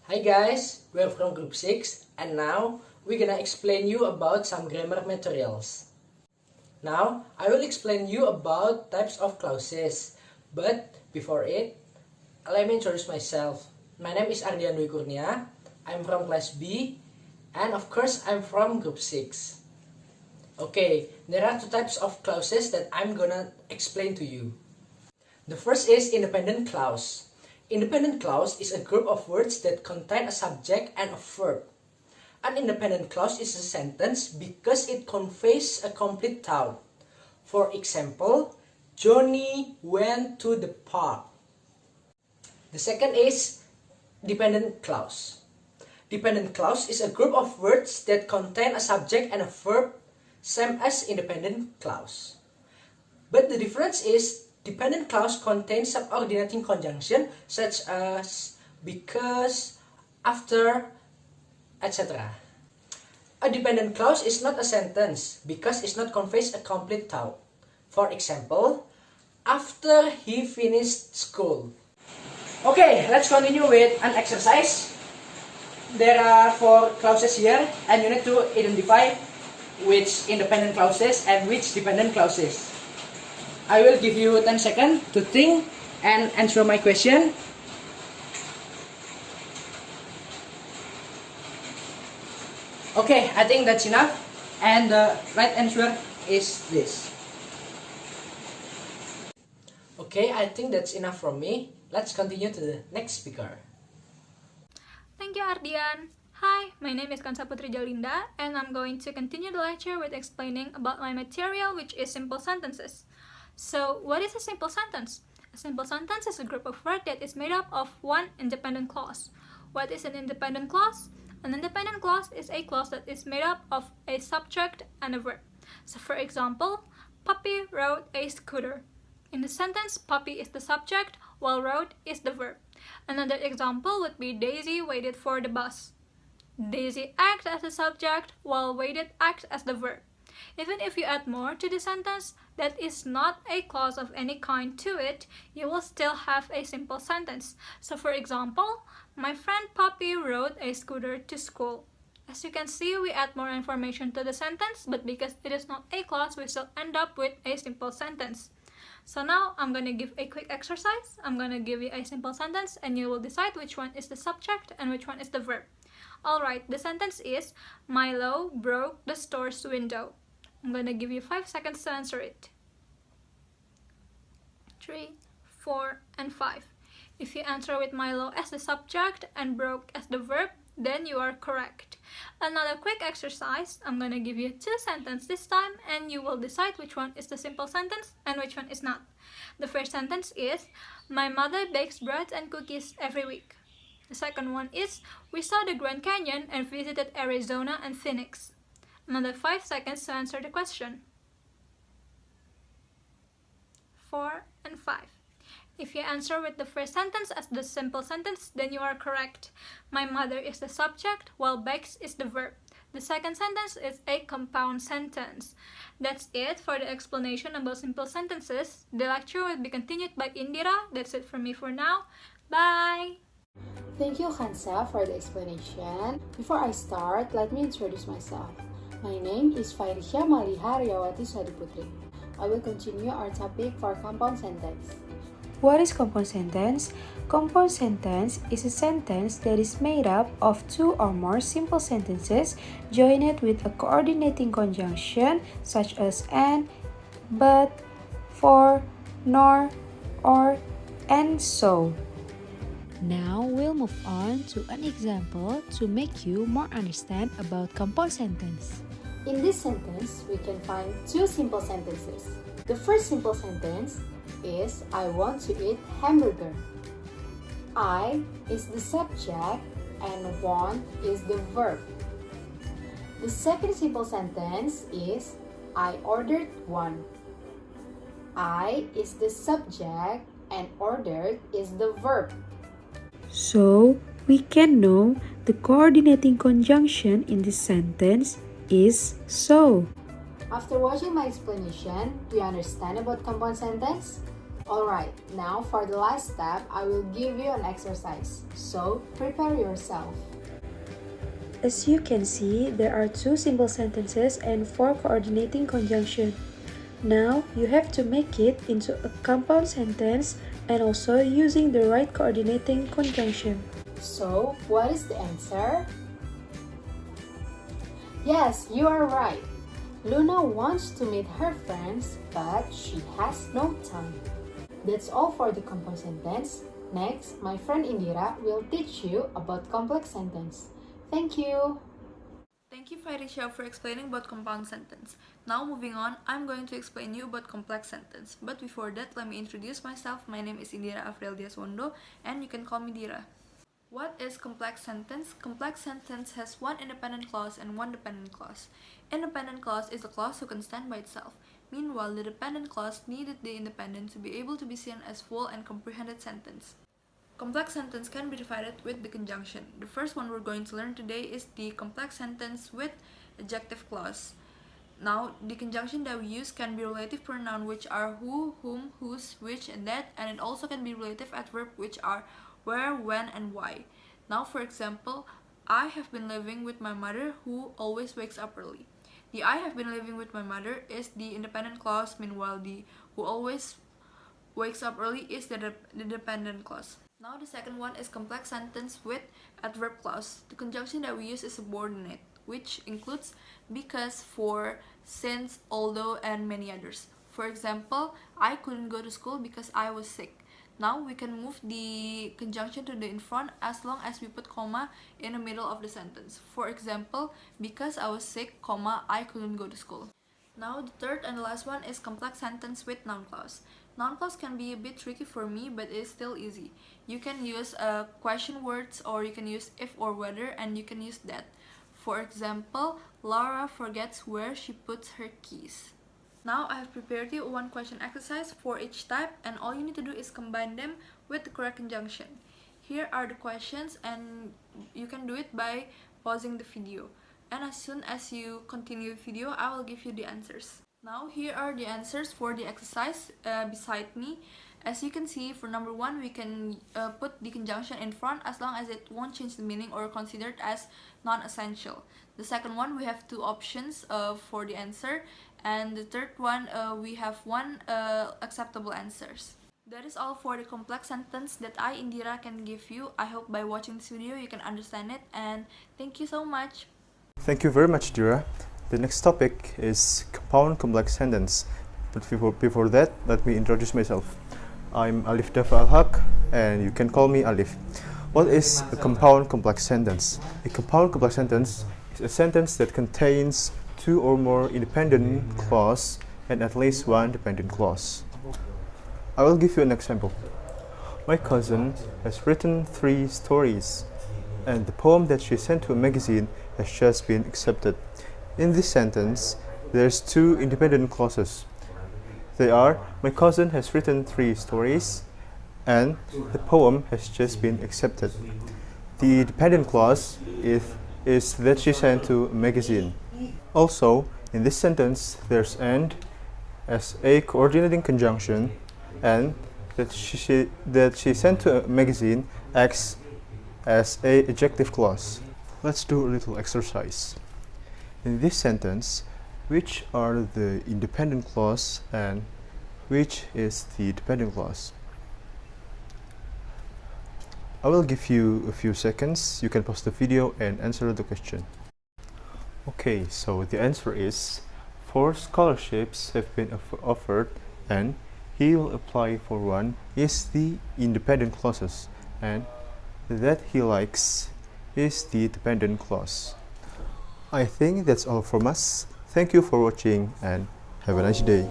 Hi guys, we're from group 6 and now we're gonna explain you about some grammar materials. Now, I will explain you about types of clauses. But before it, let me introduce myself. My name is Ardian Dwi Kurnia. I'm from class B and of course I'm from group 6. Okay, there are two types of clauses that I'm gonna explain to you. The first is independent clause. Independent clause is a group of words that contain a subject and a verb. An independent clause is a sentence because it conveys a complete thought. For example, Johnny went to the park. The second is dependent clause. Dependent clause is a group of words that contain a subject and a verb, same as independent clause. But the difference is dependent clause contains subordinating conjunction such as because, after, etc. A dependent clause is not a sentence because it not conveys a complete thought. For example, after he finished school. Okay, let's continue with an exercise. There are 4 clauses here and you need to identify which independent clauses and which dependent clauses. I will give you 10 seconds to think and answer my question. Okay, I think that's enough. And the right answer is this. Okay, I think that's enough from me. Let's continue to the next speaker. Thank you, Ardian. Hi, my name is Kansa Putri Jalinda, and I'm going to continue the lecture with explaining about my material, which is simple sentences. So, what is a simple sentence? A simple sentence is a group of words that is made up of one independent clause. What is an independent clause? An independent clause is a clause that is made up of a subject and a verb. So, for example, Puppy rode a scooter. In the sentence, puppy is the subject, while rode is the verb. Another example would be Daisy waited for the bus. Daisy acts as the subject, while waited acts as the verb. Even if you add more to the sentence that is not a clause of any kind to it, you will still have a simple sentence. So for example, my friend Poppy rode a scooter to school. As you can see, we add more information to the sentence, but because it is not a clause, we still end up with a simple sentence. So now I'm going to give a quick exercise. I'm going to give you a simple sentence and you will decide which one is the subject and which one is the verb. Alright, the sentence is, Milo broke the store's window. I'm going to give you 5 seconds to answer it. 3, 4, and 5. If you answer with Milo as the subject and broke as the verb, then you are correct. Another quick exercise, I'm going to give you 2 sentences this time and you will decide which one is the simple sentence and which one is not. The first sentence is, my mother bakes bread and cookies every week. The second one is, we saw the Grand Canyon and visited Arizona and Phoenix. Another 5 seconds to answer the question. 4 and 5. If you answer with the first sentence as the simple sentence, then you are correct. My mother is the subject, while bakes is the verb. The second sentence is a compound sentence. That's it for the explanation about simple sentences. The lecture will be continued by Indira. That's it from me for now. Bye! Thank you, Hansa, for the explanation. Before I start, let me introduce myself. My name is Fairisha Maliha Riawati Sadiputri. I will continue our topic for compound sentence. What is compound sentence? Compound sentence is a sentence that is made up of 2 or more simple sentences joined with a coordinating conjunction such as and, but, for, nor, or, and so. Now we'll move on to an example to make you more understand about compound sentence. In this sentence, we can find 2 simple sentences. The first simple sentence is, I want to eat hamburger. I is the subject and want is the verb. The second simple sentence is, I ordered one. I is the subject and ordered is the verb. So, we can know the coordinating conjunction in this sentence is so. After watching my explanation, do you understand about compound sentence? Alright, now for the last step, I will give you an exercise. So, prepare yourself. As you can see, there are 2 simple sentences and 4 coordinating conjunctions. Now, you have to make it into a compound sentence and also using the right coordinating conjunction. So, what is the answer? Yes, you are right. Luna wants to meet her friends, but she has no time. That's all for the compound sentence. Next, my friend Indira will teach you about complex sentence. Thank you. Thank you, Fairisha, for explaining about compound sentence. Now moving on, I'm going to explain you about complex sentence. But before that, let me introduce myself. My name is Indira Afriel Diaswondo, and you can call me Dira. What is complex sentence? Complex sentence has one independent clause and one dependent clause. Independent clause is a clause who can stand by itself. Meanwhile, the dependent clause needed the independent to be able to be seen as full and comprehended sentence. Complex sentence can be divided with the conjunction. The first one we're going to learn today is the complex sentence with adjective clause. Now, the conjunction that we use can be relative pronoun, which are who, whom, whose, which, and that, and it also can be relative adverb, which are where, when, and why. Now, for example, I have been living with my mother who always wakes up early. The I have been living with my mother is the independent clause, meanwhile the who always wakes up early is the dependent clause. Now the second one is complex sentence with adverb clause. The conjunction that we use is subordinate, which includes because, for, since, although, and many others. For example, I couldn't go to school because I was sick. Now we can move the conjunction to the in front as long as we put comma in the middle of the sentence. For example, because I was sick, comma, I couldn't go to school. Now the third and the last one is complex sentence with noun clause. Noun clause can be a bit tricky for me, but it's still easy. You can use question words, or you can use if or whether, and you can use that. For example, Laura forgets where she puts her keys. Now I have prepared you one question exercise for each type, and all you need to do is combine them with the correct conjunction. Here are the questions, and you can do it by pausing the video. And as soon as you continue the video, I will give you the answers. Now here are the answers for the exercise beside me. As you can see, for number 1, we can put the conjunction in front as long as it won't change the meaning or considered as non-essential. The second one, we have 2 options for the answer, and the third one, we have 1 acceptable answers. That is all for the complex sentence that I, Indira, can give you. I hope by watching this video you can understand it, and thank you so much. Thank you very much, Dira. The next topic is compound complex sentence. But before that, let me introduce myself. I'm Alif Dafa Al-Haq, and you can call me Alif. What is a compound complex sentence? A compound complex sentence is a sentence that contains 2 or more independent clauses and at least 1 dependent clause. I will give you an example. My cousin has written 3 stories, and the poem that she sent to a magazine has just been accepted. In this sentence, there's 2 independent clauses. They are, my cousin has written 3 stories, and the poem has just been accepted. The dependent clause is that she sent to a magazine. Also, in this sentence, there's and as a coordinating conjunction, and that she sent to a magazine acts as a adjective clause. Let's do a little exercise. In this sentence, which are the independent clause and which is the dependent clause? I will give you a few seconds. You can pause the video and answer the question. Okay, so the answer is 4 scholarships have been offered, and he will apply for one is the independent clauses, and that he likes is the dependent clause. I think that's all from us. Thank you for watching and have a nice day.